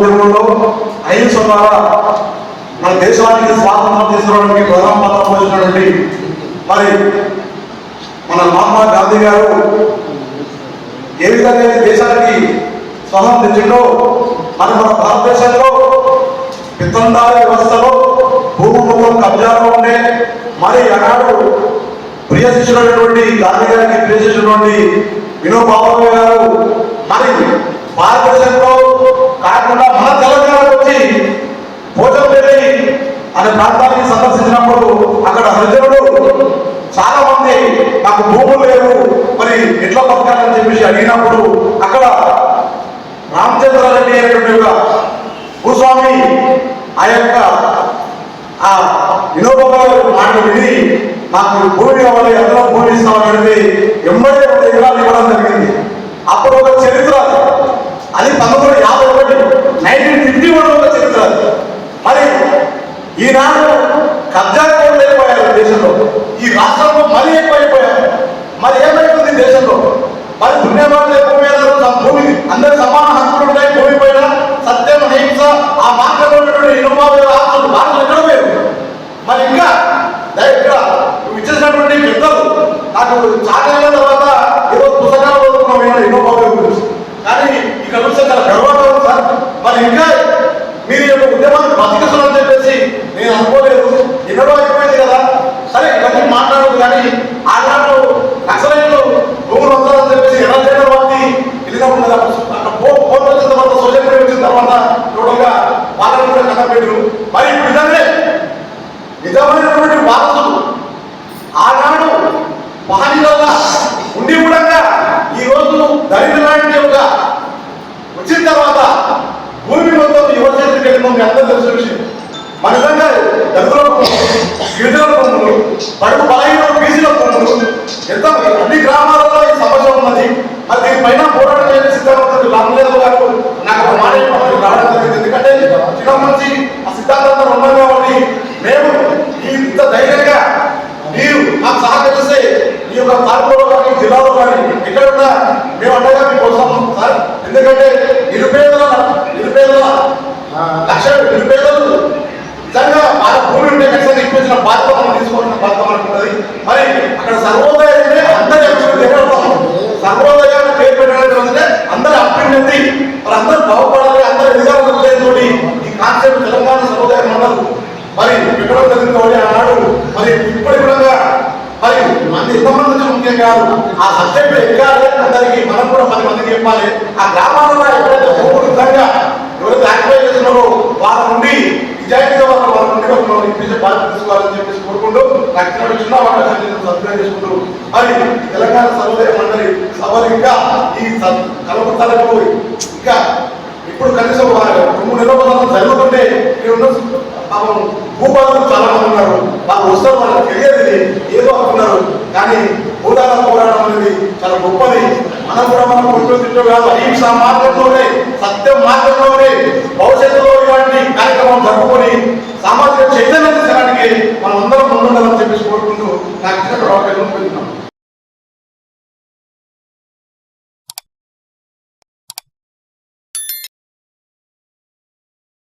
ఉద్యమంలో అహింస ద్వారా మన దేశానికి స్వాతంత్రం తీసుకోవడానికి ప్రధాన పాత్ర పోషించినటువంటి మరి మన మహాత్మా గాంధీ గారు ఏ విధంగా దేశానికి స్వాతంత్రం తెచ్చిందో మరి మన భారతదేశంలో పిత్తందారి వ్యవస్థలో భూమి మొత్తం కబ్జాలో ఉండే మరి ఆనాడు ప్రియ శిష్యుడైనటువంటి గాంధీ గారికి ప్రియ శిష్యుడైనటువంటి వినోబా భావే గారు మరి భారతదేశంలో కాకుండా మన తెలంగాణకు వచ్చి పోచంపల్లి అనే ప్రాంతాన్ని సందర్శించినప్పుడు అక్కడ హరిజనులు చాలా మంది నాకు భూములు లేవు మరి ఎట్లా బతకాలని చెప్పేసి అడిగినప్పుడు అక్కడ రామచంద్రారెడ్డి అనేటువంటి భూస్వామి ఆ యొక్క ఆ వినోబా మాట విని నాకు భూమి కావాలి అందరూ భూమి ఇస్తామని అడిగితే ఎంబడే 1 ఎకరాలు ఇవ్వడం జరిగింది. అప్పుడు ఒక చరిత్ర అది 1951 1951 ఒక చరిత్ర. మరి ఈనాడు కబ్జా ఎక్కువైపోయారు దేశంలో, ఈ రాష్ట్రంలో మరీ ఎక్కువైపోయారు. మరి ఏమైతుంది దేశంలో? మరి పుణ్యవాళ్ళు ఎక్కువైనారు. భూమి అందరూ సమాన హక్కులు ఉంటాయి. భూమి పైన సత్యం అహింస ఆ మార్గంలో ఉన్నటువంటి వినోబా ఆస్తులు భారతలు ఎక్కడ లేవు. మరి ఇంకా ఇక్కడ ఇచ్చేసినటువంటి పెద్దలు నాకు చాలా తర్వాత ఏదో పుస్తకాలు చదువుకున్నాం వినోబా గురించి, కానీ ఇక్కడ చూస్తే చాలా గర్వంగా ఉంది సార్. మరి ఇంకా మీరు యొక్క ఉద్యమాన్ని బతికిస్తున్నారని చెప్పేసి నేను అనుకోలేదు. ఎన్నడో అయిపోయింది కదా, సరే ఇవన్నీ మాట్లాడదు. కానీ ఆనాడు నక్సలైట్లు భూములు వస్తారని చెప్పేసి ఎలా చేయడం వాటిని వెళ్ళినప్పుడు కదా అక్కడ ఫోన్ వచ్చిన తర్వాత సోషల్ మీడియా వచ్చిన తర్వాత టోటల్గా వాళ్ళని కూడా కథ పెట్టరు. మరి ఇప్పుడు నిజంగా నిజమైనటువంటి వారసులు ఆనాడు మహనీయులుగా ఉండి కూడా ఈ రోజు దరిద్రానికి ఒక వచ్చిన తర్వాత భూమి మొత్తం యువత చేతికి వెళ్ళిందో మీ అందరూ తెలిసిన విషయం. మన విధంగా దళితుల భూములు, గిరిజనుల భూములు, బడుగు బలహీన బీసీల భూములు ఎంత అన్ని గ్రామాలలో ఈ సమస్య ఉన్నది. మరి దీనిపైన పోరాటం చేసే సిద్ధాంతం రామలేదు గారు నాకు ఒక మాట రావడం జరిగింది. ఎందుకంటే చిన్న నుంచి ఆ సిద్ధాంతంతో ఉన్నాం కాబట్టి మేము ఇంత ధైర్యంగా మీరు నాకు సహకరిస్తే ఈ యొక్క తాలూకులో కానీ జిల్లాలో కానీ ఎక్కడున్నా మేము అండగా మీకు వస్తాము సార్. ఎందుకంటే నిరుపేదల నిరుపేదలు నిజంగా వాళ్ళ భూమి ఉంటే ఖచ్చితంగా ఇప్పించిన బాధ్యత మనం తీసుకోవాల్సిన బాధ్యత మనకు ఉన్నది. మరి అక్కడ సర్వోదయ అందరి సర్వోదయాన్ని పేరు పెట్టాలంటే అందరి అభ్యున్నతి, మరి అందరూ బాగుపడాలి, అందరూ ఎదుగుదల ఈ కాన్సెప్ట్ తెలంగాణ సర్వోదయ మండలం మరి పెట్టడం జరిగింది కాబట్టి ఆనాడు మరి ఇప్పటి కూడా మరి మంది ఎంతమంది నుంచి ముఖ్యం కాదు ఆ సబ్జెక్ట్ ఎక్కాలి. అందరికీ మనం కూడా 10 మందికి చెప్పాలి. ఆ గ్రామాలలో ఎక్కడైతే భూములు విధంగా ఎవరైతే ఆక్యుపై చేస్తున్నారో వాళ్ళ నుండి నిజాయితీగా వాళ్ళ నుండి మనం ఇప్పించే బాధ్యత తీసుకోవాలని చెప్పేసి కోరుకుంటూ నాకు చిన్న అవకాశాన్ని సద్వినియోగం చేసుకుంటూ మరి తెలంగాణ సర్వోదయ మండలి సభలు ఇంకా ఈ కలపతలకు ఇంకా ఇప్పుడు కనీసం 2-3 నెలల జరుగుతుంటే పాపం భూపాలకు చాలా మంది ఉన్నారు. వాళ్ళు వస్తారు, వాళ్ళకి తెలియదు ఏదో అనుకున్నారు. కానీ భూదాల పోరాటం అనేది చాలా గొప్పది. మనం కూడా మనం కొంచెం తింటూ కాదు, అహింస మార్గంలోనే సత్యం మార్గంలోనే భవిష్యత్తులో ఇలాంటి కార్యక్రమం జరుపుకొని సామాజిక చైతన్యం తీసడానికి మనం అందరం ముందుండాలని చెప్పేసి కోరుకుంటూ నాకు ఇచ్చిన అవకాశం పొందుతున్నాం.